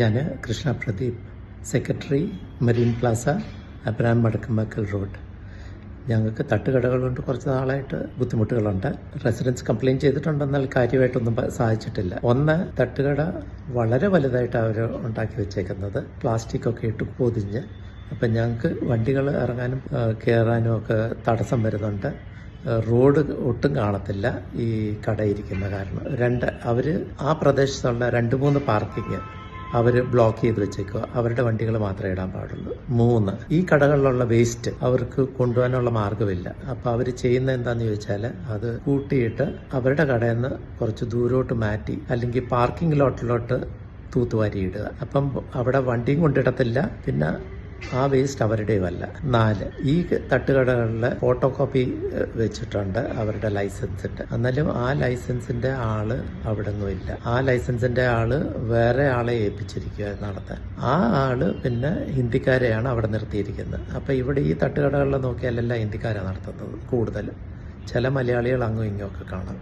ഞാൻ Krishna Pradeep, secretary, marine plaza, Abraham Madakkampakkal road. ഞങ്ങൾക്ക് തട്ടുകടകളുണ്ട്. കുറച്ച് നാളായിട്ട് ബുദ്ധിമുട്ടുകളുണ്ട്. റെസിഡൻസ് കംപ്ലയിൻറ്റ് ചെയ്തിട്ടുണ്ടെന്നാൽ കാര്യമായിട്ടൊന്നും സാധിച്ചിട്ടില്ല. ഒന്ന്, തട്ടുകട വളരെ വലുതായിട്ട് അവർ ഉണ്ടാക്കി വെച്ചേക്കുന്നത്, പ്ലാസ്റ്റിക് ഒക്കെ ഇട്ട് പൊതിഞ്ഞ്. അപ്പം ഞങ്ങൾക്ക് വണ്ടികൾ ഇറങ്ങാനും കയറാനും ഒക്കെ തടസ്സം വരുന്നുണ്ട്. റോഡ് ഒട്ടും കാണത്തില്ല ഈ കടയിരിക്കുന്ന കാരണം. രണ്ട്, അവർ ആ പ്രദേശത്തുള്ള 2-3 പാർക്കിങ് അവർ ബ്ലോക്ക് ചെയ്ത് വെച്ചേക്കുക. അവരുടെ വണ്ടികൾ മാത്രമേ ഇടാൻ പാടുള്ളൂ. 3, ഈ കടകളിലുള്ള വേസ്റ്റ് അവർക്ക് കൊണ്ടുപോകാനുള്ള മാർഗ്ഗമില്ല. അപ്പോൾ അവർ ചെയ്യുന്ന എന്താണെന്ന് ചോദിച്ചാൽ, അത് കൂട്ടിയിട്ട് അവരുടെ കടയിൽ നിന്ന് കുറച്ച് ദൂരോട്ട് മാറ്റി അല്ലെങ്കിൽ പാർക്കിംഗ് ലോട്ടിലോട്ട് തൂത്തുവാരി ഇടുക. അപ്പം അവിടെ വണ്ടിയും കൊണ്ടിടത്തില്ല, പിന്നെ ആ വേസ്റ്റ് അവരുടെയുമല്ല. 4, ഈ തട്ടുകടകളിൽ ഫോട്ടോ കോപ്പി വെച്ചിട്ടുണ്ട് അവരുടെ ലൈസൻസിന്റെ. എന്നാലും ആ ലൈസൻസിന്റെ ആള് അവിടെങ്ങും ഇല്ല. ആ ലൈസൻസിന്റെ ആള് വേറെ ആളെ ഏൽപ്പിച്ചിരിക്കുക നടത്താൻ. ആ ആള് പിന്നെ ഹിന്ദിക്കാരെയാണ് അവിടെ നിർത്തിയിരിക്കുന്നത്. അപ്പൊ ഇവിടെ ഈ തട്ടുകടകളിൽ നോക്കിയാലെല്ലാം ഹിന്ദിക്കാരാണ് നടത്തുന്നത് കൂടുതലും. ചില മലയാളികൾ അങ്ങും ഇങ്ങും ഒക്കെ കാണാം.